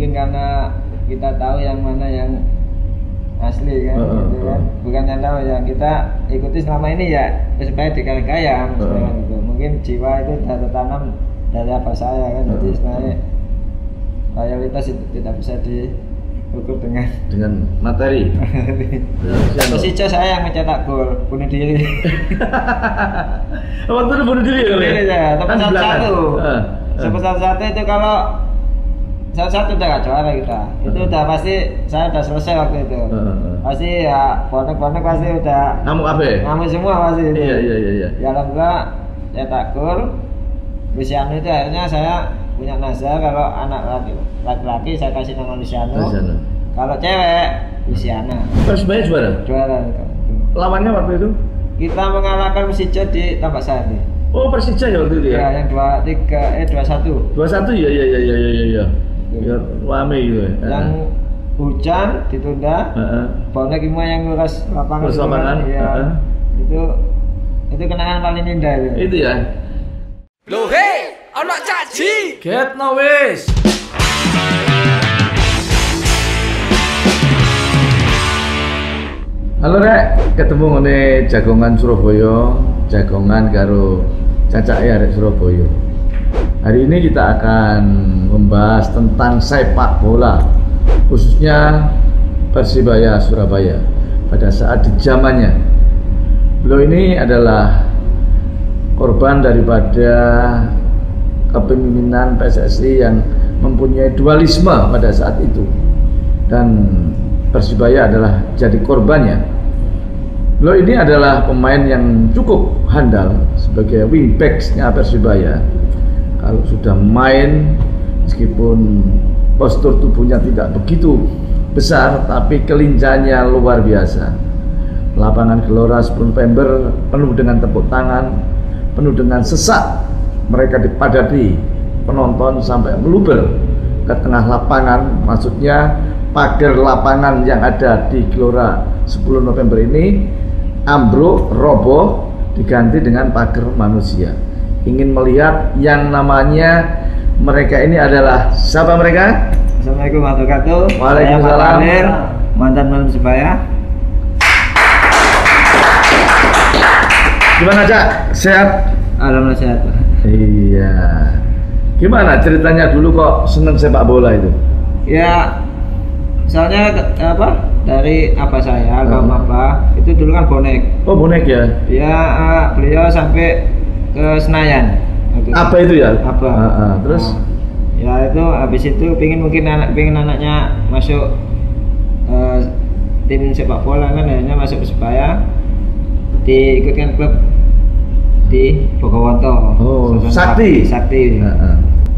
mungkin karena kita tahu yang mana yang asli kan, gitu kan. Bukan yang tahu yang kita ikuti selama ini ya supaya dikarya gitu. Mungkin jiwa itu sudah tertanam dari apa saya kan, jadi sebenarnya loyalitas itu tidak bisa diukur dengan materi. Persija saya yang mencetak gol bunuh diri. Waktu itu bunuh diri ya? Tapi satu itu kalau satu udah gak juara kita, itu udah pasti saya udah selesai waktu itu. Pasti ya bonek pasti udah ngamuk semua pasti itu. Iya. Ya alhamdulillah cetak gol. Luciano itu akhirnya saya punya nazar kalau anak laki-laki saya kasih nama Luciano. Kalau cewek Luciana. Persibaya juara itu. Lawannya waktu itu? Kita mengalahkan Persija di Tambak Sari. Oh, Persija ya waktu itu ya? Ya, yang 21. 21 iya. Ya, rame gitu ya. Yang hujan ditunda. Bonek semua yang ngurus lapangan. Ya. Itu kenangan paling indah itu. Itu ya. Loh hei, anak caci. Get no wis. Halo Rek, ketemu ngene Jagongan Surabaya, Jagongan karo Cacake arek Surabaya. Hari ini kita akan membahas tentang sepak bola, khususnya Persibaya Surabaya pada saat di zamannya. Beliau ini adalah korban daripada kepemimpinan PSSI yang mempunyai dualisme pada saat itu, dan Persibaya adalah jadi korbannya. Beliau ini adalah pemain yang cukup handal sebagai wingbacksnya Persibaya. Kalau sudah main, meskipun postur tubuhnya tidak begitu besar, tapi kelincahannya luar biasa. Lapangan Gelora 10 November penuh dengan tepuk tangan, penuh dengan sesak. Mereka dipadati penonton sampai meluber ke tengah lapangan. Maksudnya pagar lapangan yang ada di Gelora 10 November ini ambruk, roboh, diganti dengan pagar manusia. Ingin melihat yang namanya mereka ini adalah siapa mereka? Assalamualaikum warahmatullahi wabarakatuh. Waalaikumsalam. Mantan Persibaya. Gimana Cak? Sehat? Alhamdulillah sehat. Iya. Gimana ceritanya dulu kok seneng sepak bola itu? Ya, soalnya apa? Dari apa saya, almarhum apa? Itu dulu kan bonek. Oh, bonek ya? Ya, beliau sampai ke Senayan. Apa itu ya? Apa? Terus? Ya itu habis itu pengen anaknya masuk tim sepak bola kan, akhirnya masuk Persibaya, diikutkan klub di Bogowonto. Oh, Sakti.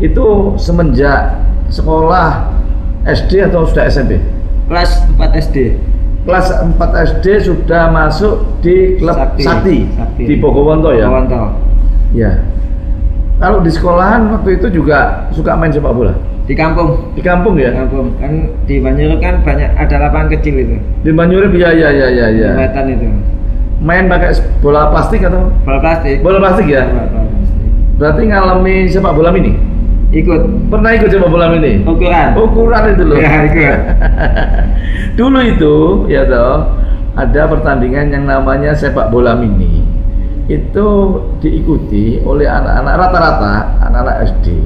Itu semenjak sekolah SD atau sudah SMP? Kelas 4 SD. Kelas 4 SD sudah masuk di klub Sakti. Di Bogowonto ya? Bogowonto. Ya. Kalau di sekolahan waktu itu juga suka main sepak bola? Di kampung. Di kampung ya? Di kampung. Kan di Banyurup kan banyak ada lapangan kecil itu. Di Banyurup ya. Jembatan itu. Main pakai bola plastik atau? Bola plastik. Bola plastik ya? Bola plastik. Berarti ngalami sepak bola mini? Ikut. Pernah ikut sepak bola mini? Ukuran itu loh. Ya, ikut. Dulu itu ya toh ada pertandingan yang namanya sepak bola mini. Itu diikuti oleh anak-anak rata-rata anak-anak SD,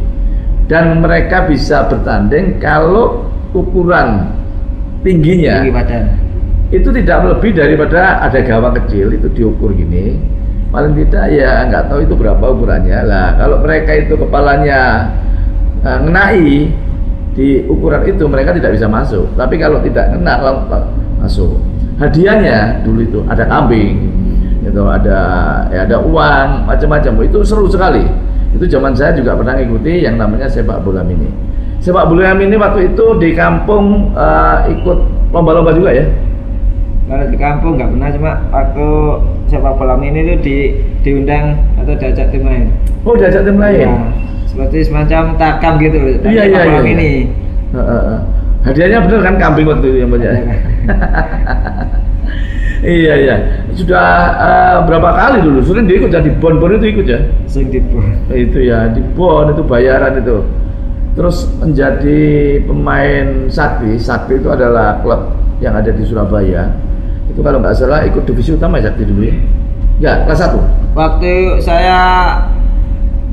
dan mereka bisa bertanding kalau ukuran tingginya tinggi badan itu tidak lebih daripada ada gawang kecil, itu diukur gini, paling tidak ya nggak tahu itu berapa ukurannya lah. Kalau mereka itu kepalanya ngenai di ukuran itu, mereka tidak bisa masuk. Tapi kalau tidak kena masuk. Hadiahnya dulu itu ada kambing, itu ada uang, macam-macam. Itu seru sekali. Itu zaman saya juga pernah ngikuti yang namanya sepak bola mini. Sepak bola mini waktu itu di kampung ikut lomba-lomba juga ya? Kalau di kampung nggak pernah, cuma waktu sepak bola mini itu diundang atau diajak tim lain. Oh, diajak tim lain? Ya, seperti semacam takam gitu loh. Iya. Mini. Hadiahnya bener kan kambing waktu itu yang banyak. Iya. Sudah berapa kali dulu? Sering dia ikut jadi bon itu ikut ya? Sering di bon. Itu ya, di bon itu bayaran itu. terus menjadi pemain Sakti. Sakti itu adalah klub yang ada di Surabaya. Itu kalau nggak salah ikut divisi utama Sakti dulu ya? Ya, kelas 1. Waktu saya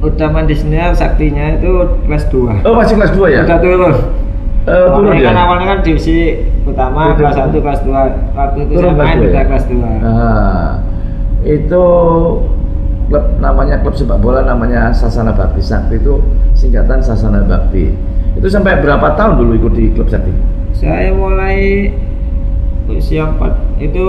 udah main di senior, Saktinya itu kelas 2. Oh, masih kelas 2 ya? Udah turun. Turun ya? Kan awalnya kan divisi utama, kelas 1, kelas 2. Waktu itu Turun saya main kelas 2 udah ya? kelas 2. Nah, itu klub namanya klub sepak bola namanya Sasana Bakti. Sakti itu singkatan Sasana Bakti. Itu sampai berapa tahun dulu ikut di klub Sakti? Saya mulai usia 4 itu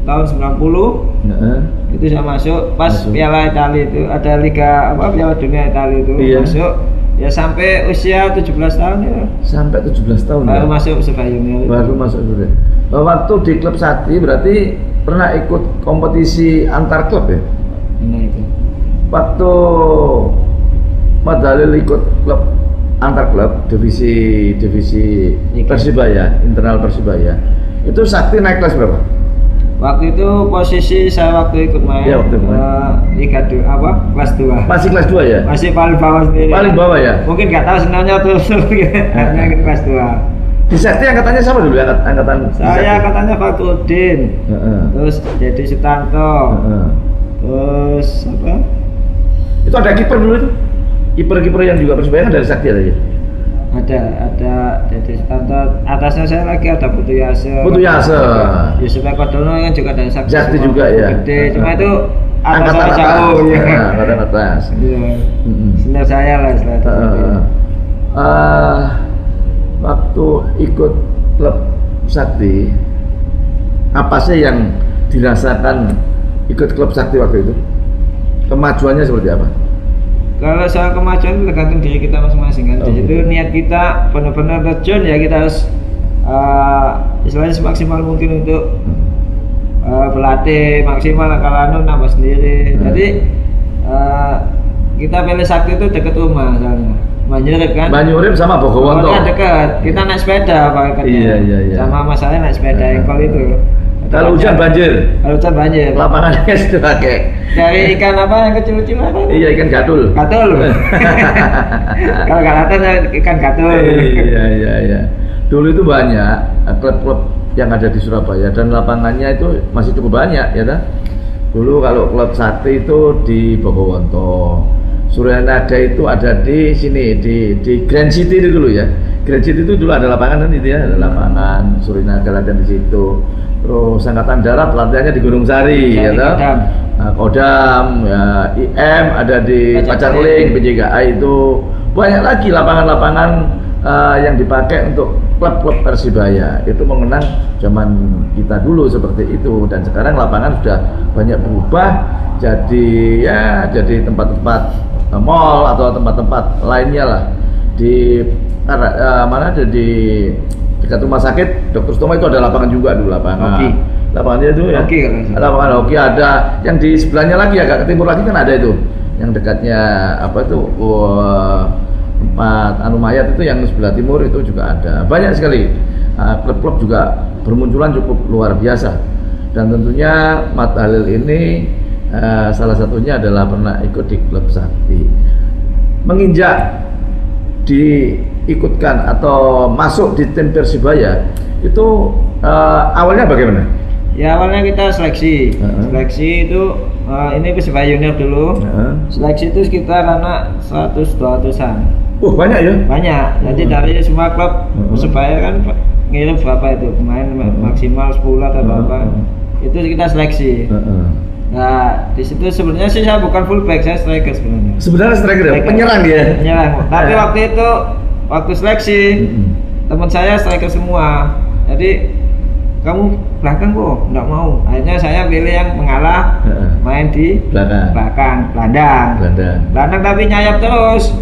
tahun 90. Itu saya masuk pas Piala Italia itu, ada liga apa, Piala Dunia Italia itu. Iya. Masuk ya sampai usia 17 tahun ya. Sampai 17 tahun baru ya? Masuk Persebaya Junior. Baru masuk sudah. Waktu di klub Sakti berarti pernah ikut kompetisi antar klub ya? Nah itu. Waktu Mas Dalil ikut klub antar klub divisi Persibaya, internal Persibaya, itu Sakti naik kelas berapa? Waktu itu posisi saya waktu ikut main ya, waktu Liga 2 apa? Kelas 2. Masih kelas 2 ya? Masih paling bawah sendiri. Paling bawah ya? Mungkin nggak tahu sebenarnya tuh hanya kelas 2. Di Sakti angkatannya sama dulu ya? Angkatan saya angkatannya Fakrudin. Terus Dedi Sutanto. Terus apa? Itu ada kiper dulu itu? Kiper yang juga Persibaya kan dari Sakti ada ya? Ada Dedi Sutanto, atasnya saya lagi ada Putu Yase. Yusuf Eko Dono kan juga dari Sakti juga ya. Gede, cuma itu angkatan jauh ya. Angkatan atas. Iya. Senior saya lah istilahnya. Waktu ikut klub Sakti, apa sih yang dirasakan ikut klub Sakti waktu itu? Kemajuannya seperti apa? Kalau soal kemajuan itu tergantung diri kita masing-masing kan. Di situ niat kita benar-benar terjun ya, kita harus istilahnya semaksimal mungkin untuk berlatih maksimal, kalau nambah sendiri. Jadi kita pilih Sakti itu dekat rumah soalnya. Banyurip kan? Banyurip sama Bogowonto. Kan dekat. Kita naik sepeda pakai Iya. Sama Mas saya naik sepeda engkol itu. Kalau hujan banjir. Kalau hujan banjir. Lapangannya sudah pakai. Dari ikan apa yang kecil-kecil apa? Iya, ikan gatul. Gatul. Kalau galatan ikan gatul. Iya. Dulu itu banyak klub-klub yang ada di Surabaya dan lapangannya itu masih cukup banyak ya kan. Dulu kalau klub Sakti itu di Bogowonto. Suryanaga itu ada di sini di Grand City itu dulu ya. Grand City itu dulu ada lapangan kan itu ya, ada lapangan Suryanaga latihan di situ. Terus Angkatan Darat latihannya di Gunung Sari ya toh. Kodam ya, IM ada di Pacarling, PJKA itu banyak lagi lapangan-lapangan yang dipakai untuk klub-klub Persibaya. Itu mengenang zaman kita dulu seperti itu, dan sekarang lapangan sudah banyak berubah jadi tempat-tempat mall atau tempat-tempat lainnya lah. Di mana ada di dekat rumah sakit Dr. Sutomo itu ada lapangan juga dulu, lapangannya itu ya. Lapangan hoki ada, yang di sebelahnya lagi agak ke timur lagi kan ada itu, yang dekatnya apa itu tempat Anu Mayat itu yang sebelah timur itu juga ada. Banyak sekali klub-klub juga bermunculan cukup luar biasa, dan tentunya Mat Halil ini salah satunya adalah pernah ikut di klub Sakti. Menginjak diikutkan atau masuk di tim Persibaya itu awalnya bagaimana? Ya awalnya kita seleksi. Seleksi itu ini Persibaya Junior dulu. Seleksi itu sekitar anak 100-200an. Banyak ya? Banyak. Jadi dari semua klub Persibaya kan ngirim berapa itu pemain maksimal 10 atau berapa. Itu kita seleksi. Nah, di situ sebenarnya sih saya bukan fullback, saya striker sebenarnya. Sebenarnya striker ya? Penyerang dia? Penyerang. Tapi waktu seleksi teman saya striker semua. Jadi kamu belakang kok nggak mau. Akhirnya saya pilih yang mengalah, main di belakang, gelandang tapi nyayap terus.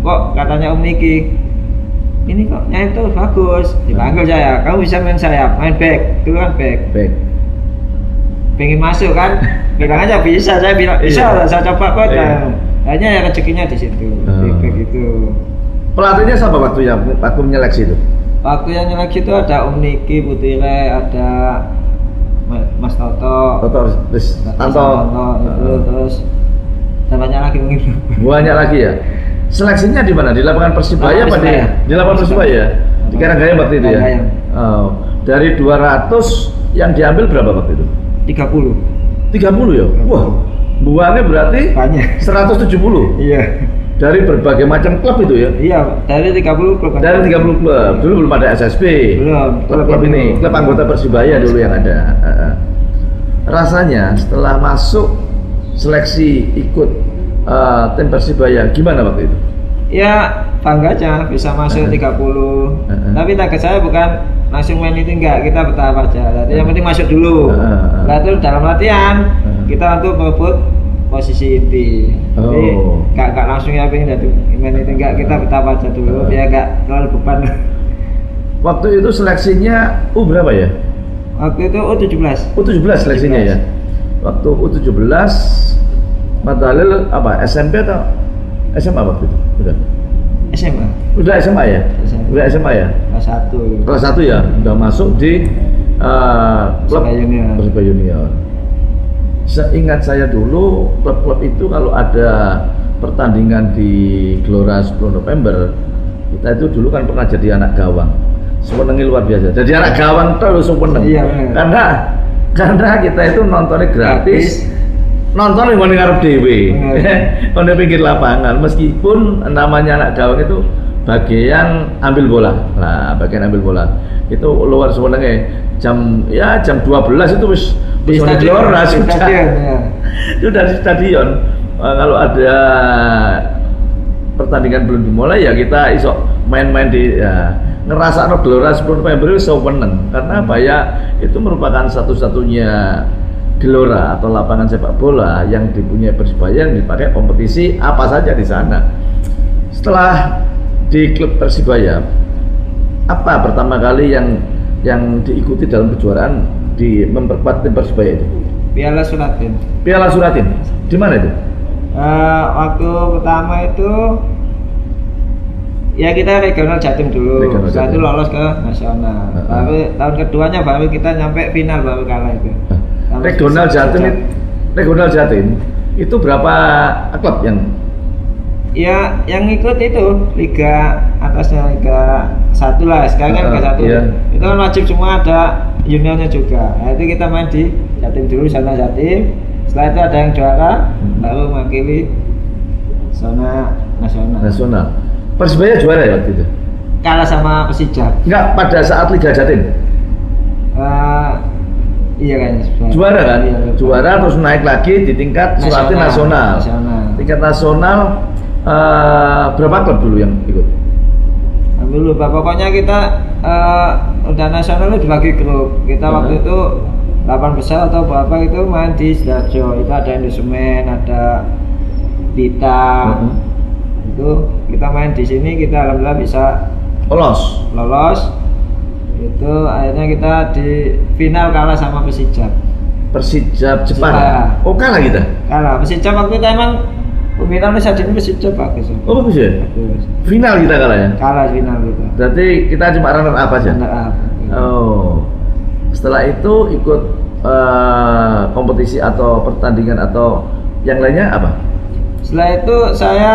Kok katanya Om Niki, ini kok nyayap terus bagus. Dipanggil saya, kamu bisa main sayap, main back, dulu kan back. Pengen masuk kan, bilang aja bisa, saya bilang bisa, saya coba kok. Akhirnya ya rezekinya di situ, begitu. Pelatihnya siapa waktu menyeleksi itu? Waktu yang nyeleksi itu ada Om Niki Putire, ada Mas Toto, Tanto itu, terus banyak lagi mungkin. Banyak lagi ya. Seleksinya di mana? Di lapangan Persibaya apa di lapangan Persibaya? Di Karanggaya waktu itu ya? Oh, dari 200 yang diambil berapa waktu itu? 30 ya? Wah, buangnya berarti banyak. 170? Iya. Dari berbagai macam klub itu ya? Iya, dari 30 klub. Dari 30 klub. Dulu belum ada SSB. Belum. Klub ini, klub anggota Persibaya dulu yang ada. Rasanya setelah masuk seleksi ikut tim Persibaya, gimana waktu itu? Ya, bangga aja bisa masuk 30. Tapi target saya bukan langsung main itu, enggak, kita bertahap aja. Jadi yang penting masuk dulu. Lalu dalam latihan kita untuk merebut posisi inti. Jadi enggak langsung ya pengen jadi main itu, enggak, kita bertahap aja dulu biar enggak terlalu beban. Waktu itu seleksinya berapa ya? Waktu itu U17. U17 seleksinya 17. Ya. Waktu U17 Mathalil apa? SMP atau SMA waktu itu? Udah. SMA. Udah SMA ya? SMA. Udah SMA ya? Kelas 1. Kelas 1 ya? Udah masuk di klub Persibaya Junior. Seingat saya dulu klub-klub itu kalau ada pertandingan di Gelora 10 November, kita itu dulu kan pernah jadi anak gawang. Semenengi luar biasa. Jadi anak gawang terus semeneng. Iya, karena kita itu nontonnya gratis. Nonton yang paling ngarep dewe, pada pinggir lapangan. Meskipun namanya anak gawang itu bagian ambil bola, bagian ambil bola itu luar sebenarnya jam 12 itu wis di Gelora sudah di stadion. Kalau ada pertandingan belum dimulai ya kita isok main-main di ngerasa Gelora 10 November itu seneng karena apa ya, itu merupakan satu-satunya gelora atau lapangan sepak bola yang dipunyai Persibaya yang dipakai kompetisi apa saja di sana. Setelah di klub Persibaya, apa pertama kali yang diikuti dalam kejuaraan di memperkuat tim Persibaya itu? Piala Suratin. Piala Suratin. Di mana itu? Waktu pertama itu ya kita regional Jatim dulu. Setelah itu lolos ke nasional. Tapi tahun keduanya baru kita nyampe final, baru kalah itu. Regional Jatim itu berapa klub yang ikut itu liga atasnya, liga 1 lah sekarang kan liga 1 iya. Itu kan wajib semua ada juniornya juga. Nah, itu kita main di Jatim dulu, zona Jatim. Setelah itu ada yang juara baru mewakili zona nasional. Persibaya juara ya waktu itu? Kalah sama Persija. Enggak, pada saat Liga Jatim? Iya kan, juara kan? Iya, juara terus naik lagi di tingkat Suratin nasional. Tingkat nasional berapa klub dulu yang ikut? Dulu pokoknya kita udah nasional itu dibagi grup. Kita waktu itu 8 besar atau berapa itu main di Sidoarjo. Itu ada Indosemen, ada Bita. Itu kita main di sini, kita alhamdulillah bisa lolos. Itu akhirnya kita di final kalah sama Persijap Jepara. Oh, kalah kita? Kalah. Persijap waktu itu emang pembinaan saat ini Persijap bagus. Oh, bagus ya? Final kita kalah ya? Kalah final kita. Berarti kita cuma runner up aja? Runner up. Oh. Setelah itu ikut kompetisi atau pertandingan atau yang lainnya apa? Setelah itu saya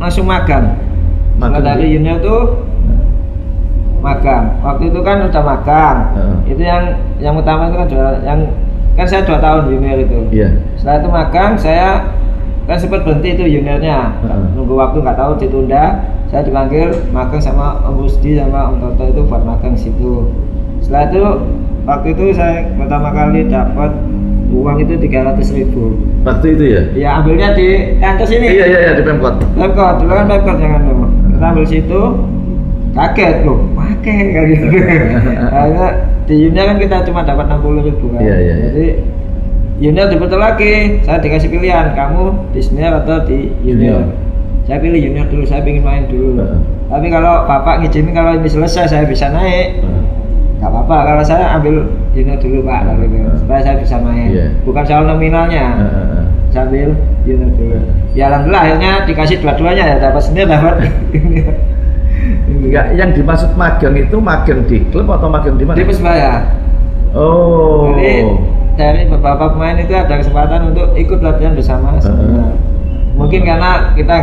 langsung magang. Setelah dari junior tuh magang. Waktu itu kan udah magang. Itu yang utama itu kan saya 2 tahun junior itu. Iya. Setelah itu magang, saya kan sempat berhenti itu juniornya. Nunggu waktu nggak tahu ditunda. Saya dipanggil magang sama Om Rusdi sama Om Toto itu buat magang situ. Setelah itu waktu itu saya pertama kali dapat uang itu 300.000. Waktu itu ya? Iya, ambilnya di kantor sini. Iya di Pemkot. Dulu kan Pemkot jangan memang. Kita ambil situ, kaget loh, pakai kayak gitu. Akhirnya di junior kan kita cuma dapat 60.000 kan. Iya. Jadi junior diputar lagi, saya dikasih pilihan, kamu di senior atau di junior. Saya pilih junior dulu, saya ingin main dulu. Tapi kalau bapak ngizinin kalau ini selesai saya bisa naik, nggak apa-apa. Kalau saya ambil junior dulu pak, supaya saya bisa main. Bukan soal nominalnya, saya ambil junior dulu. Ya alhamdulillah akhirnya dikasih dua-duanya ya, dapat senior dapat. Enggak, yang dimaksud magang itu magang di klub atau magang di mana? Di Persibaya. Oh. Jadi dari beberapa pemain itu ada kesempatan untuk ikut latihan bersama. Mungkin karena kita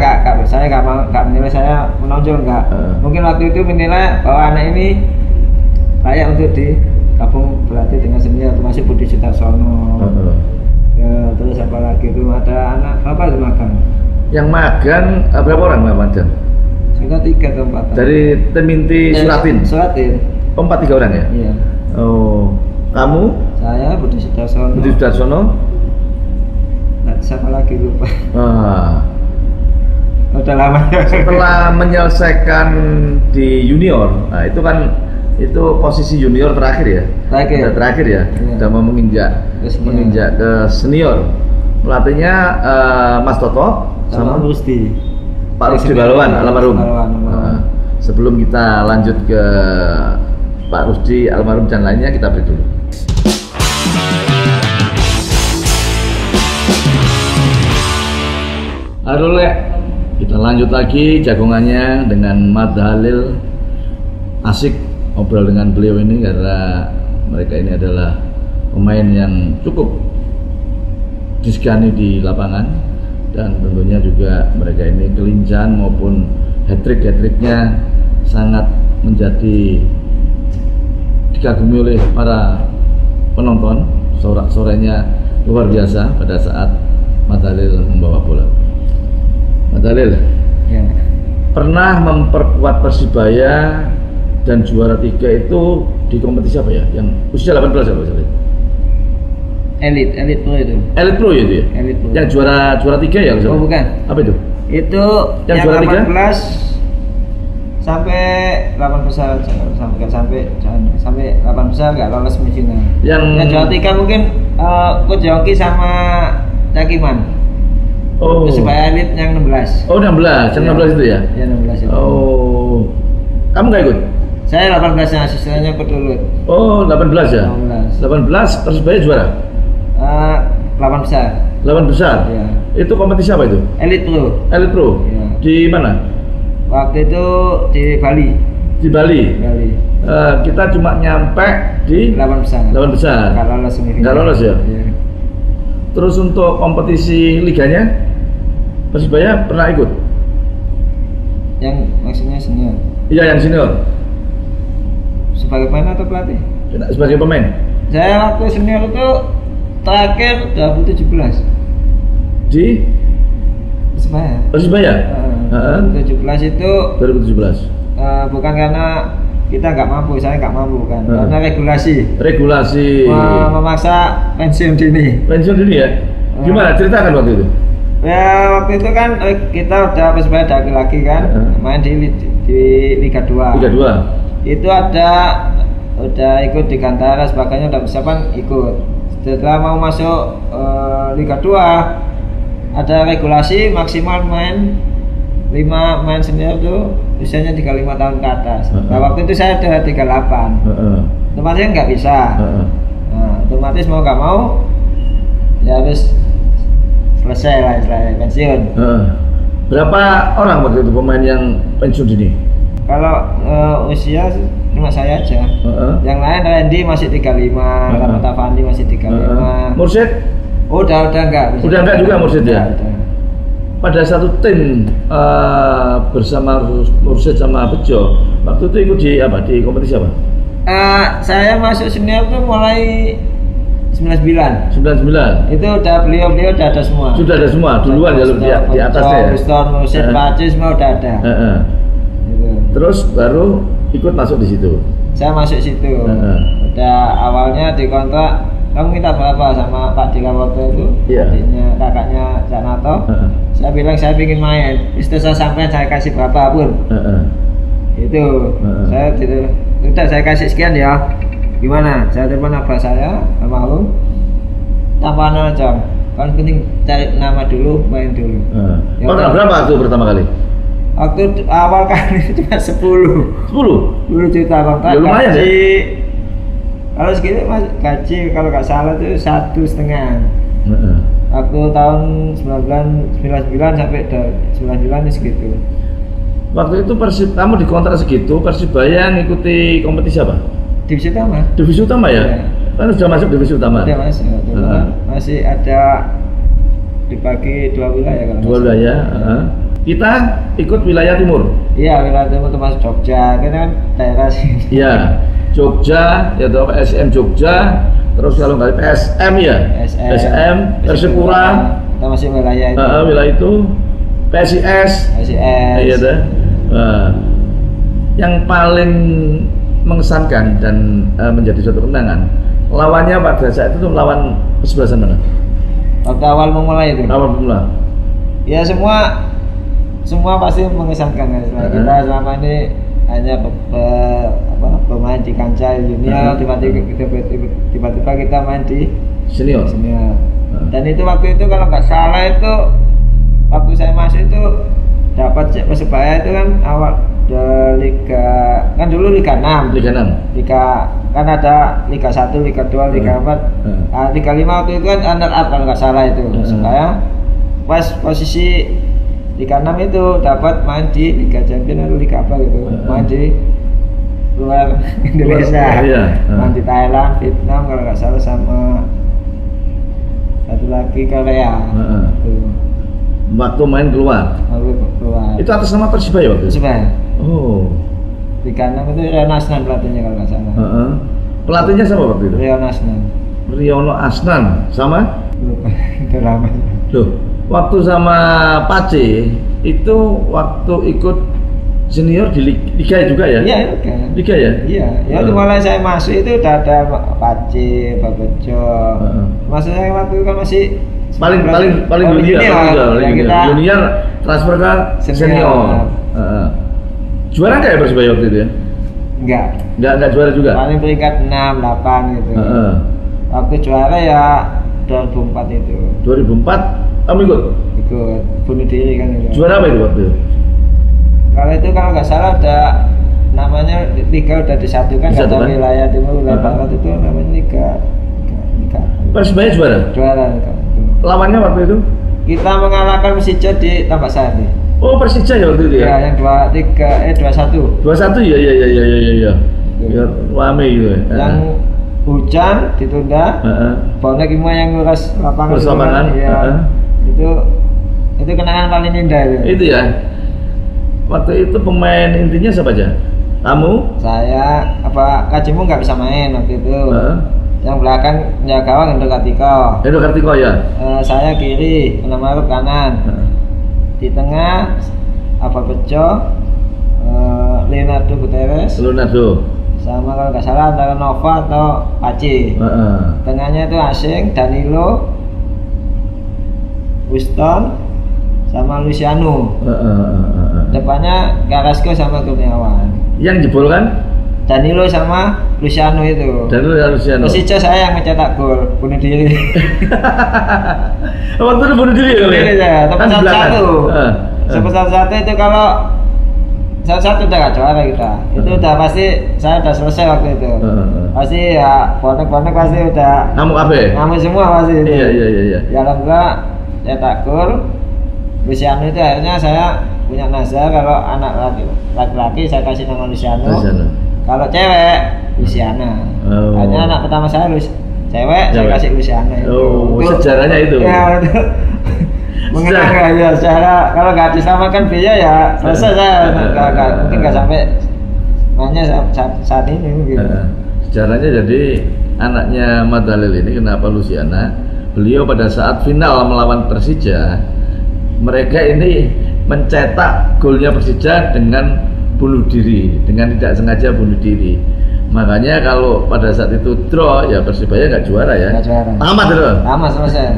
saya nggak menilai saya menonjol nggak. Mungkin waktu itu menilai bahwa anak ini layak untuk digabung berarti dengan senior, termasuk Budi Sutarsono. Ya, terus apa lagi itu ada anak apa itu magang? Yang magang berapa orang magang? Sekitar 3 atau 4. Dari tim inti Suratin. Suratin. Oh, 4-3 orang ya? Iya. Oh, kamu? Saya Budi Sutarsono. Budi Sutarsono. Nah, siapa lagi lupa? Udah lama. Setelah menyelesaikan di junior, nah itu kan posisi junior terakhir ya? Terakhir ya? Iya. Udah mau menginjak ke senior. Pelatihnya Mas Toto sama Rusdi. Pak Rusdi Balawan, almarhum. Sebelum kita lanjut ke Pak Rusdi almarhum dan lainnya, kita break dulu. Halo Lek, kita lanjut lagi jagongannya dengan Mat Halil. Asik ngobrol dengan beliau ini karena mereka ini adalah pemain yang cukup disegani di lapangan, dan tentunya juga mereka ini kelincahan maupun hat-tricknya sangat menjadi dikagumi oleh para penonton. Sorak-sorenya luar biasa pada saat Mat Halil membawa bola. Mat Halil, Ya. pernah memperkuat Persibaya dan juara 3 itu di kompetisi apa ya? Yang usia 18 apa misalnya? Elite Pro itu. Elite Pro ya itu ya? Elite Pro. Yang juara 3 ya misalnya? Oh bukan. Apa itu? Itu Yang juara 3? 18 sampai 8 besar sampai 8 besar nggak lolos semifinal. Yang juara 3 mungkin Coach Yongki sama Cakiman. Oh. Persibaya Elite yang 16. Oh 16, yang 16 itu ya? Ya 16 itu. Oh. Kamu nggak ikut? Saya 18 yang asistennya Kedulut. Oh 18 ya? 18 Persibaya juara? 8 besar. 8 besar? Ya. Itu kompetisi apa itu? Elite Pro. Elite Pro? Ya. Di mana? Waktu itu di Bali. Di Bali? Bali. Kita cuma nyampe di 8 besar. 8 besar? Nggak lolos semifinal. Nggak lolos ya? Ya. Terus untuk kompetisi liganya, Persibaya pernah ikut? Yang maksudnya senior. Iya yang senior. Sebagai pemain atau pelatih? Sebagai pemain? Saya waktu senior itu terakhir 2017 di Persibaya. Persibaya? 2017 itu 2017. Bukan karena kita nggak mampu, saya nggak mampu kan, karena regulasi memaksa pensiun dini. Pensiun dini ya? Gimana? Ceritakan waktu itu. Ya waktu itu kan kita udah Persibaya lagi kan, main di Liga 2. Liga 2. Itu udah ikut di Kantara, sebagainya udah persiapan ikut. Setelah mau masuk Liga 2 ada regulasi maksimal main senior tuh usianya 35 tahun ke atas. Nah waktu itu saya udah 38. Otomatis nggak bisa. Nah, otomatis mau nggak mau ya harus selesai lah istilahnya pensiun. Berapa orang waktu itu pemain yang pensiun dini? Kalau usia cuma saya aja. Yang lain Randy masih 35, Ramata Fandi masih 35. Mursid? Udah enggak. Udah enggak juga Mursid ya? Udah. Pada satu tim bersama Mursid sama Bejo, waktu itu ikut di kompetisi apa? Saya masuk senior tuh mulai 99. Itu beliau udah ada semua. Sudah ada semua duluan ya di atasnya ya. Guston, Mursid, Pacis semua udah ada. Gitu. Terus baru ikut masuk di situ. Saya masuk situ. Udah awalnya dikontrak, kamu minta berapa sama Pak Dikawoto itu? Adiknya, kakaknya Cak Nato. Saya bilang saya ingin main. Itu saya sampai saya kasih berapapun. Itu saya gitu. Udah saya kasih sekian ya. Gimana? Saya telepon abah saya, almarhum. Tanpa aja. Kan penting cari nama dulu, main dulu. Berapa itu pertama kali? Waktu awal kali itu cuma 10 juta bang. Ya lumayan ya? Kalau segitu mas gaji kalau nggak salah itu 1,5. Waktu tahun 99 sampai 99 segitu. Waktu itu kamu dikontrak segitu, Persibaya ngikuti kompetisi apa? Divisi utama. Divisi utama ya? Kan sudah masuk divisi utama. Sudah masuk. Masih ada dibagi 2 wilayah kalau Dua nggak salah. wilayah. Kita ikut wilayah timur. Iya, wilayah timur termasuk Jogja, kan daerah sini. Iya, Jogja, ya atau PSM Jogja, terus kalau nggak PSM ya, PSM, Persipura, kita masih wilayah itu. wilayah itu, PSIS, iya deh. Yang paling mengesankan dan menjadi suatu kenangan, lawannya pada saat itu lawan sebelah sana. Waktu awal memulai itu. Awal mula. Ya semua pasti mengesankan ya. Kita selama ini hanya pemain di kancah junior, tiba-tiba kita main di Senior. Dan itu waktu itu kalau nggak salah itu waktu saya masuk itu dapat Persebaya itu kan awal Liga, kan dulu Liga 6. Kan ada Liga 1, Liga 2, Liga 4. Liga 5 waktu itu kan runner up kalau nggak salah itu. Supaya pas posisi Liga 6 itu dapat main di Liga Champion atau Liga apa gitu. Main di luar Indonesia. Main di Thailand, Vietnam kalau nggak salah, sama satu lagi Korea. Waktu main keluar. Itu atas nama Persibaya waktu itu? Persibaya. Oh. Liga 6 itu Rio Nasnan pelatihnya kalau nggak salah. Pelatihnya sama waktu itu? Rio Nasnan. Riono Asnan sama? Itu lama. Loh, waktu sama Pace itu waktu ikut senior di Liga juga ya? Iya, Liga ya? Iya, ya itu mulai saya masuk itu udah ada Pace, Pak Bejo. Maksudnya waktu itu kan masih paling junior transfer ke senior. Juara nggak ya Persibaya waktu itu ya? Enggak juara juga? Paling peringkat 6, 8 gitu. Waktu juara ya 2004 itu. 2004 kamu ikut bunuh diri kan itu. Juara apa itu waktu itu? Kalau nggak salah ada namanya Liga udah disatukan, kata wilayah timur, wilayah barat itu namanya Liga. Persibaya juara? Lawannya waktu itu? Kita mengalahkan Persija di Tambak Sari. Oh, Persija ya waktu itu ya? Ya, yang 21. 21 ya. Ya, rame gitu ya. Yang hujan ditunda. Bonek semua yang ngurus lapangan. Ya. Itu kenangan paling indah itu. Itu ya. Waktu itu pemain intinya siapa aja? Kamu? Saya, Kajimu nggak bisa main waktu itu. Yang belakang penjaga gawang Hendro Kartiko ya. Saya kiri, Maruf kanan. Di tengah Bejo, Leonardo Guterres. Sama kalau nggak salah antara Nova atau Pace. Tengahnya itu asing, Danilo, Winston, sama Luciano. Depannya Carrasco sama Kurniawan. Yang jebol kan? Danilo sama Luciano itu. Persija saya yang mencetak gol, bunuh diri. Waktu itu bunuh diri ya? Tapi satu itu kalau satu udah gak juara kita. Itu udah pasti saya udah selesai waktu itu. Pasti ya bonek pasti udah ngamuk semua pasti itu. Iya. Ya alhamdulillah cetak gol. Luciano itu akhirnya saya punya nazar kalau anak laki-laki saya kasih nama Luciano. Kalau cewek Luciana. Hanya anak pertama saya cewek, saya kasih Luciana itu. Sejarahnya itu. Ya, itu. Mengenang ya secara kalau nggak disamakan biaya ya selesai saya mungkin nggak sampai mainnya saat ini mungkin. Sejarahnya jadi anaknya Madalil ini kenapa Luciana? Beliau pada saat final melawan Persija, mereka ini mencetak golnya Persija dengan bunuh diri, dengan tidak sengaja bunuh diri. Makanya kalau pada saat itu draw ya Persibaya nggak juara ya. Nggak juara. Tamat selesai.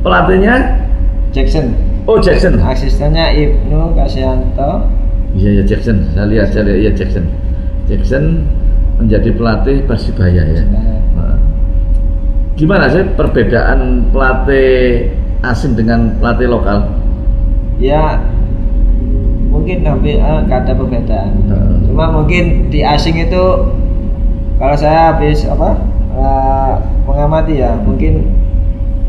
Pelatihnya Jackson. Oh, Jackson. Asistennya Ibnu Kasyanto. Iya Jackson. Saya lihat ya Jackson. Jackson menjadi pelatih Persibaya ya. Nah. Gimana sih perbedaan pelatih asing dengan pelatih lokal? Ya mungkin hampir nggak ada perbedaan. Cuma mungkin di asing itu kalau saya habis mengamati ya, mungkin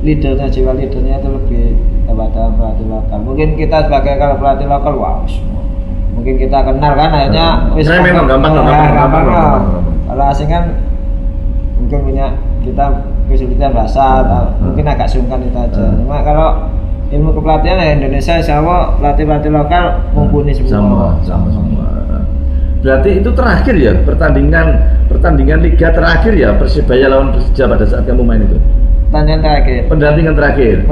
jiwa leadernya itu lebih daripada pelatih lokal. Mungkin kita sebagai kalau pelatih lokal, mungkin kita kenal kan, akhirnya gampang. Kalau asing kan mungkin punya kita kesulitan bahasa atau mungkin agak sungkan itu aja. Cuma kalau ilmu kepelatihan ya Indonesia insya Allah pelatih-pelatih lokal mumpuni semua. Sama. Berarti itu terakhir ya pertandingan liga terakhir ya Persibaya lawan Persija pada saat kamu main itu. Pertandingan terakhir.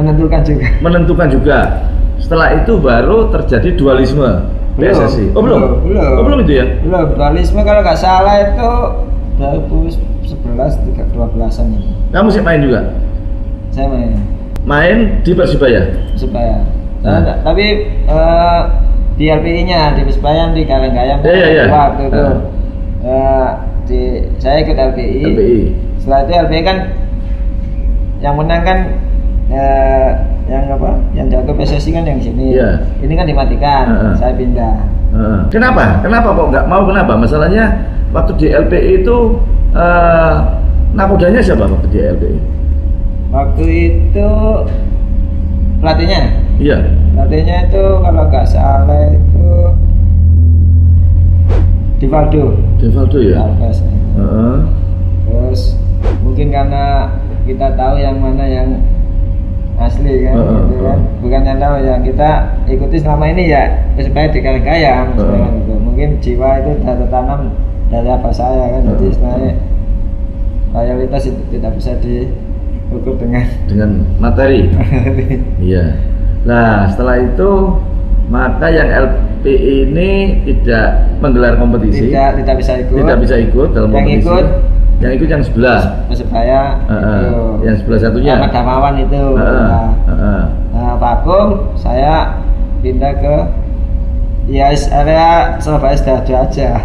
Menentukan juga. Setelah itu baru terjadi dualisme PSSI. Belum itu ya? Belum. Dualisme kalau nggak salah itu 2011 12-an ini. Kamu sih main juga? Saya main. Main di Persibaya. Tapi di LPI-nya di Persibaya di Karanggayam. Iya. Waktu itu saya ikut LPI. Setelah itu LPI kan yang menang kan yang jago PSSI kan yang sini. Ini kan dimatikan. Saya pindah. Kenapa kok nggak mau? Kenapa? Masalahnya waktu di LPI itu nakodanya siapa waktu di LPI? Waktu itu pelatihnya? Iya. Pelatihnya itu kalau nggak salah itu Divaldo ya? Alves. Terus mungkin karena kita tahu yang mana yang asli kan, gitu kan. Bukan yang tahu yang kita ikuti selama ini ya supaya di Karanggayam gitu. Mungkin jiwa itu sudah tertanam dari apa saya kan, jadi sebenarnya loyalitas itu tidak bisa diukur dengan materi. Iya. Nah setelah itu maka yang LPI ini tidak menggelar kompetisi, tidak bisa ikut dalam kompetisi. Yang ikut yang sebelah Persibaya yang sebelah satunya Ahmad Damawan itu. Nah vakum saya pindah ke area Surabaya Sidoarjo aja.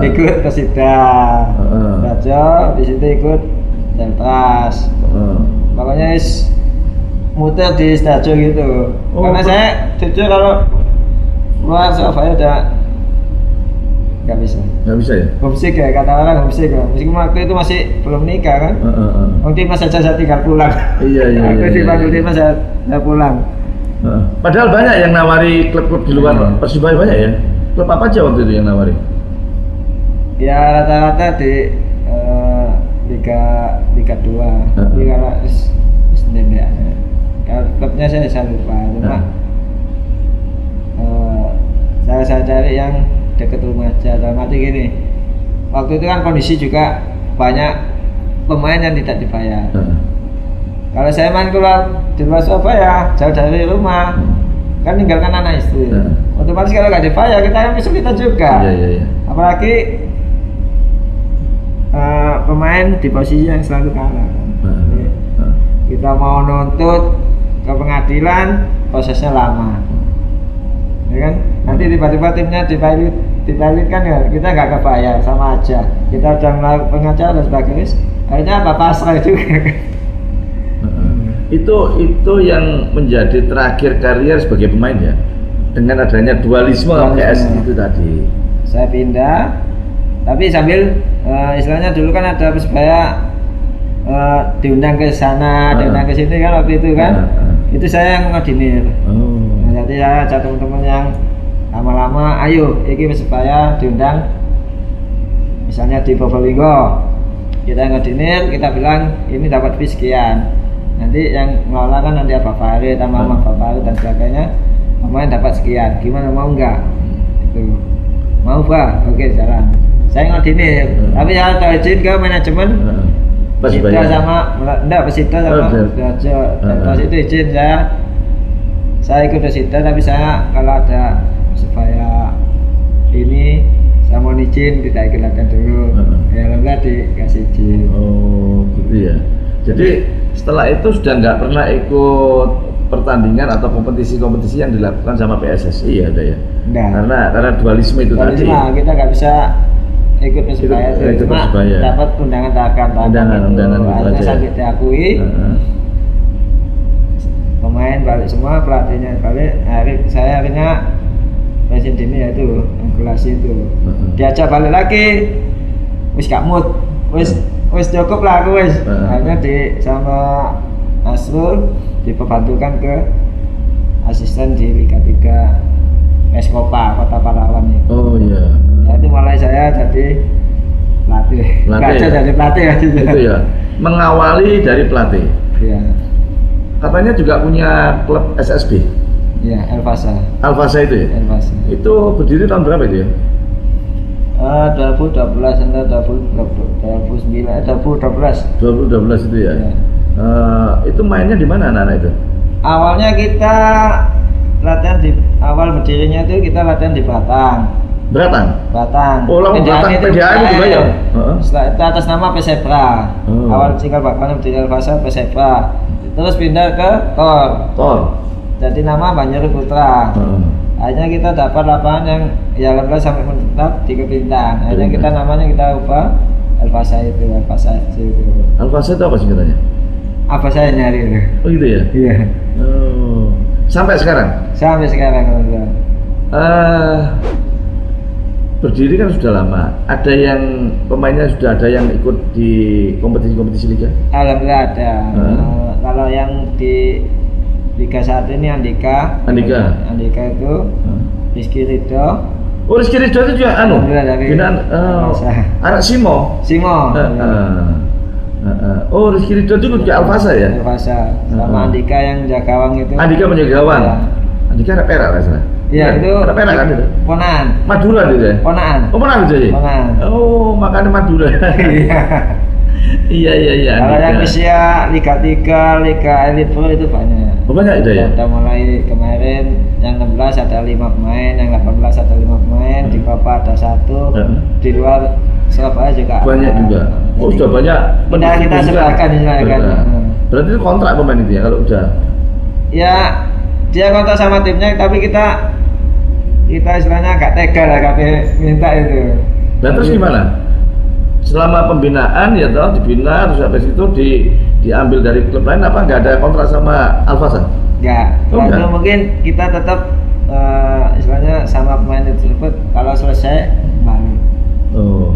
Ikut ke Sidoarjo, di situ ikut Deltras. Pokoknya muter di Sidoarjo gitu. Karena saya jujur kalau luar Surabaya udah nggak bisa ya? Homesick ya, kata orang homesick ya. Meskipun waktu itu masih belum nikah kan. Timnas saja saya tinggal pulang. Iya. Aku dipanggil timnas saya pulang. Padahal banyak yang nawari klub-klub di luar Persibaya, banyak ya. Klub apa aja waktu itu yang nawari? Ya rata-rata di Liga 2. Tapi kalau ya. Kalau klubnya saya lupa. Cuma saya cari yang dekat rumah aja. Dalam arti gini, waktu itu kan kondisi juga banyak pemain yang tidak dibayar. Kalau saya main keluar di luar Surabaya, jauh dari rumah, kan tinggalkan anak istri. Otomatis kalau nggak dibayar kita kan kesulitan juga. Iya. Apalagi pemain di posisi yang selalu kalah. Kita mau nuntut ke pengadilan, prosesnya lama. Ya kan? Nanti tiba-tiba timnya dipilot kan ya, kita nggak kebayar, sama aja. Kita udah melakukan pengacara dan sebagainya, akhirnya apa pasrah juga. Itu yang menjadi terakhir karier sebagai pemain ya, dengan adanya dualisme PS itu tadi. Saya pindah, tapi sambil istilahnya dulu kan ada Persibaya diundang ke sana, diundang ke sini kan waktu itu kan, itu saya yang ngodinir. Nah, jadi saya ajak teman-teman yang lama-lama, ayo, ini Persibaya diundang, misalnya di Probolinggo, kita ngodinir, kita bilang ini dapat fee sekian. Nanti yang ngelola kan nanti Abah Farid, Mama Farid dan sebagainya, pemain dapat sekian. Gimana, mau nggak? Itu mau Pak? Oke, jalan. Saya ngodinir, tapi saya tahu izin ke manajemen. Persita sama Persita sama Sidoarjo. Terus itu izin saya ikut Persita, tapi saya kalau ada supaya ini saya mau izin tidak ikut latihan dulu. Ya alhamdulillah dikasih izin. Oh gitu ya. Jadi setelah itu sudah nggak pernah ikut pertandingan atau kompetisi-kompetisi yang dilakukan sama PSSI ya, ada ya? Enggak. Karena dualisme itu tadi. Kita nggak bisa ikut Persibaya, cuma dapat undangan undangan akhirnya sampai diakui. Pemain balik semua, pelatihnya balik. Saya akhirnya pensiun dini, yaitu regulasi itu. Diajak balik lagi, wis gak mood, wis cukup lah aku wis. Akhirnya sama Asrul diperbantukan ke asisten di Liga 3 Eskopa Kota Pahlawan nih. Oh iya. Jadi mulai saya jadi pelatih. Jadi pelatih ya. Itu ya. mengawali dari pelatih. Iya. Katanya juga punya klub SSB. Iya, Elvasa. Alfasa itu ya? Elvasa. Itu berdiri tahun berapa itu ya? 2012 sampai 2009, 2012. 2012 itu ya? Iya. Itu mainnya di mana anak-anak itu? Awalnya kita latihan di awal berdirinya itu kita latihan di Batang. Batang? Oh, langsung Batang itu PDAM itu juga ya? Setelah itu atas nama Persebra. Awal cikal bakalnya berdiri Elvasa Persebra. Terus pindah ke Tor. Jadi nama Banjar Putra. Akhirnya kita dapat lapangan yang ya alhamdulillah sampai menetap di Kepintang. Akhirnya kita namanya kita ubah Elvasa itu, Elvasa FC itu. Alfasa itu apa sih katanya? Apa saya nyari itu? Oh gitu ya? Iya. Oh. Sampai sekarang? Sampai sekarang alhamdulillah. Berdiri kan sudah lama. Ada yang pemainnya sudah ada yang ikut di kompetisi liga? Alhamdulillah ada. Kalau yang di Liga 1 ini Andika itu Rizky Ridho. Oh, Rizky Ridho itu juga binaan anak Simo. Oh, Rizky Ridho itu juga Alfasa ya? Alfasa. Sama Andika yang jaga gawang itu. Andika menjaga gawang. Ya. Andika anak Perak kan salah? Iya, itu anak Perak kan itu? Ponaan. Madura itu ya? Ponaan. Oh, Ponaan itu ya? Ponaan. Oh, makanya Madura. Iya. Kalau yang usia Liga 3, Liga Elite Pro itu banyak. Oh, banyak itu ya? Udah mulai kemarin yang 16 ada 5 pemain, yang 18 ada 5 pemain, di Papua ada 1, di luar Surabaya juga banyak ada. juga. Oh, sudah banyak. Udah kita sebarkan misalkan. Berarti itu kontrak pemain itu ya kalau udah? Ya, dia kontrak sama timnya, tapi kita istilahnya agak tega lah, agak minta itu. Dan terus gimana? Selama pembinaan ya toh dibina terus habis itu diambil dari klub lain apa nggak ada kontrak sama Alfasa? Enggak. Lalu mungkin kita tetap istilahnya sama pemain tersebut kalau selesai balik. Oh.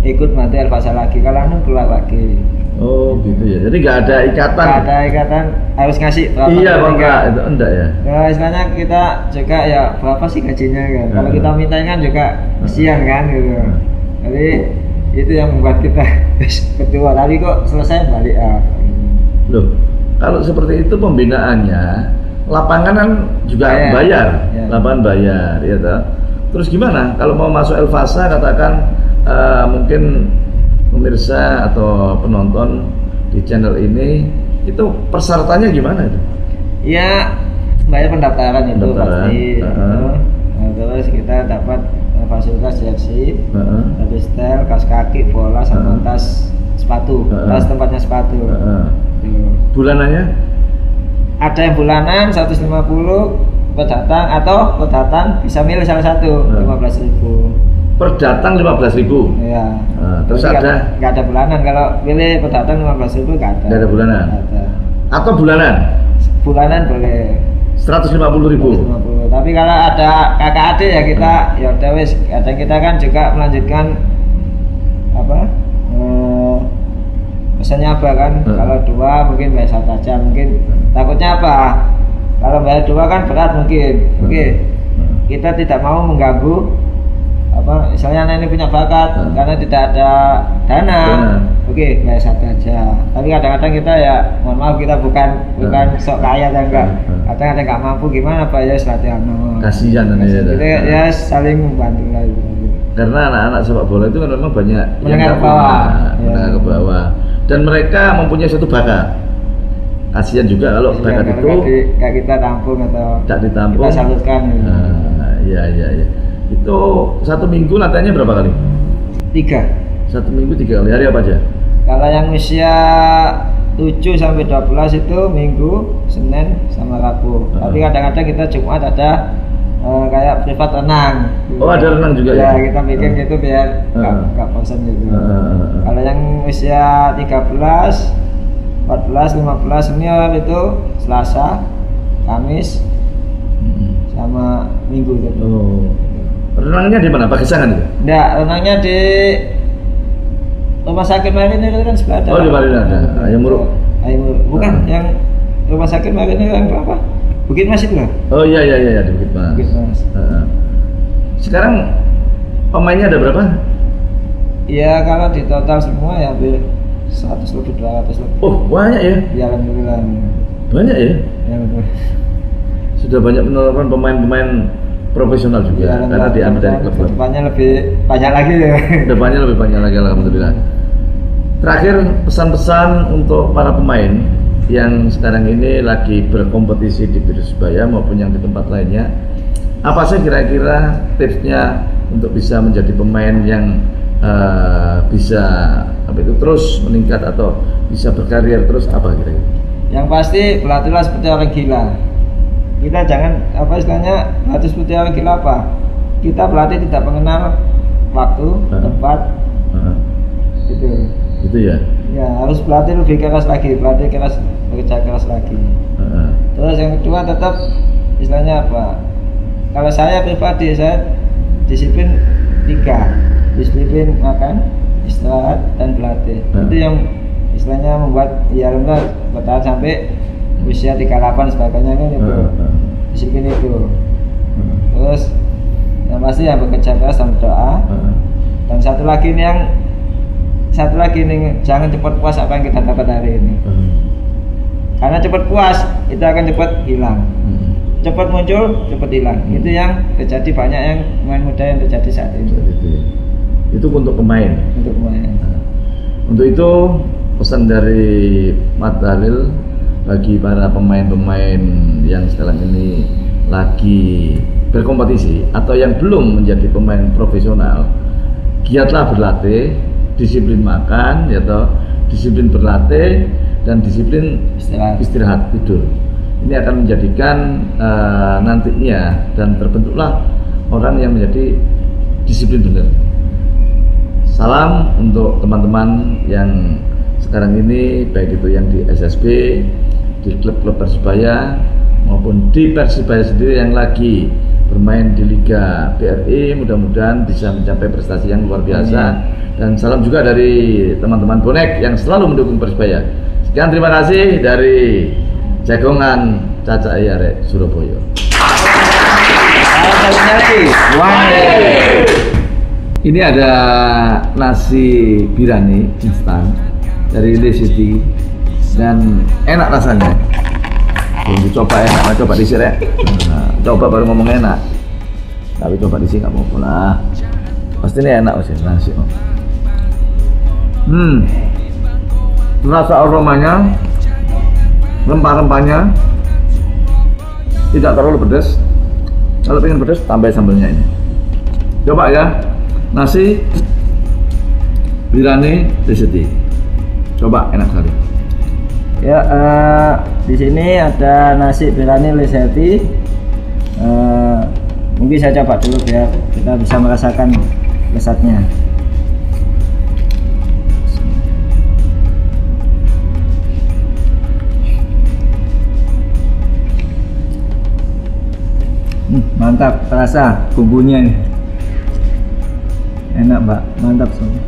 Ikut nanti Alfasa lagi, kalau anu keluar lagi. Oh gitu ya. Jadi nggak ada ikatan. Nggak ada ikatan harus ngasih berapa? Iya kontrak itu enggak ya. Ya istilahnya kita juga ya berapa sih gajinya kan? Kalau kita mintain kan juga kesian kan gitu. Jadi itu yang membuat kita kedua kali kok selesai balik Loh, kalau seperti itu pembinaannya lapangan kan juga bayar. Lapangan bayar ya toh. Terus gimana kalau mau masuk Elvasa katakan mungkin pemirsa atau penonton di channel ini itu persyaratannya gimana itu? Ya bayar pendaftaran itu pasti. Terus kita dapat fasilitas jersey, habis setel, kaos kaki, bola, sama tas sepatu, tas tempatnya sepatu. Bulanannya? Ada yang bulanan 150 per datang atau per datang bisa milih salah satu 15.000. Per datang 15.000. Iya. Terus ada? Nggak ada bulanan, kalau pilih per datang 15.000 nggak ada. Nggak ada bulanan. Ada. Atau bulanan? Bulanan boleh. 150.000. Tapi kalau ada kakak adik ya kita ya udah wis, kadang kita kan juga melanjutkan apa pesannya apa kan. Kalau 2 mungkin bayar 1 aja, mungkin takutnya apa kalau bayar 2 kan berat mungkin. Kita tidak mau mengganggu apa misalnya anak ini punya bakat karena tidak ada dana. Bayar 1 aja. Tapi kadang-kadang kita ya mohon maaf kita bukan sok kaya dan enggak. Kadang ada nggak mampu gimana Pak ya latihan. Kasihan kita ya saling membantu lah. Karena anak-anak sepak bola itu kan memang banyak menengah ke bawah. Menengah ke bawah. Dan mereka mempunyai suatu bakat. Kasihan juga kalau bakat itu kayak kita tampung atau tidak ditampung. Kita salurkan. Iya. Itu 1 minggu latihannya berapa kali? 3. 1 minggu 3 kali. Hari apa aja? Kalau yang usia 7 sampai 12 itu Minggu, Senin sama Rabu. Tapi kadang-kadang kita Jumat ada kayak privat renang. Oh, ada renang juga ya? Ya, kita bikin gitu biar nggak bosan gitu. Kalau yang usia 13, 14, 15 senior itu Selasa, Kamis, sama Minggu gitu. Oh. Renangnya di mana? Pagesangan itu? Enggak, renangnya di Rumah Sakit Marinir itu kan sebelah ada. Oh, di Marinir ada. Ayam Muruk. Bukan, yang Rumah Sakit Marinir yang berapa? Bukit Mas itu lah. Oh iya di Bukit Mas. Bukit Mas. Sekarang pemainnya ada berapa? Iya, kalau di total semua ya hampir 100 lebih 200 lebih. Oh banyak ya? Ya alhamdulillah. Banyak ya? Ya betul. Sudah banyak menemukan pemain-pemain profesional juga Ya, karena diambil dari klub. Kedepannya lebih banyak lagi ya. Kedepannya lebih banyak lagi alhamdulillah. Terakhir pesan-pesan untuk para pemain yang sekarang ini lagi berkompetisi di Persebaya maupun yang di tempat lainnya. Apa sih kira-kira tipsnya untuk bisa menjadi pemain yang bisa terus meningkat atau bisa berkarir terus apa kira-kira? Yang pasti berlatihlah seperti orang gila. Kita jangan istilahnya berlatih seperti orang gila apa? Kita berlatih tidak mengenal waktu, tempat, Gitu ya? Ya harus berlatih lebih keras lagi, berlatih keras, bekerja keras lagi. Terus yang kedua tetap istilahnya apa? Kalau saya pribadi saya disiplin 3, disiplin makan, istirahat dan berlatih. Itu yang istilahnya membuat alhamdulillah bertahan sampai usia 38 sebagainya kan itu. Disiplin itu. Terus yang pasti yang bekerja keras dan berdoa. Dan satu lagi nih jangan cepat puas apa yang kita dapat hari ini. Karena cepat puas itu akan cepat hilang. Cepat muncul, cepat hilang. Itu yang terjadi, banyak yang pemain muda yang terjadi saat ini. Itu untuk pemain. Untuk pemain. Untuk itu pesan dari Mat Dalil bagi para pemain-pemain yang sekarang ini lagi berkompetisi atau yang belum menjadi pemain profesional, giatlah berlatih, disiplin makan, disiplin berlatih dan disiplin istirahat tidur. Ini akan menjadikan nantinya dan terbentuklah orang yang menjadi disiplin benar. Salam untuk teman-teman yang sekarang ini baik itu yang di SSB, di klub-klub Persebaya maupun di Persebaya sendiri yang lagi bermain di Liga BRI, mudah-mudahan bisa mencapai prestasi yang luar biasa. Dan salam juga dari teman-teman bonek yang selalu mendukung Persebaya. Sekian, terima kasih dari Jagongan Caca Ayare Surabaya. Ini ada nasi birani instan dari Le City dan enak rasanya. Belum dicoba enak, coba di sini. Coba baru ngomong enak. Tapi coba di sini nggak mau lah. Pasti ini enak sih nasi. Rasa aromanya, rempah-rempahnya tidak terlalu pedas. Kalau pengen pedas, tambah sambelnya ini. Coba ya, nasi birani Le City. Coba, enak sekali. Ya, di sini ada nasi birani Le City. Mungkin saya coba dulu biar kita bisa merasakan lezatnya. Mantap, terasa bumbunya ini. Enak, Mbak. Mantap semua.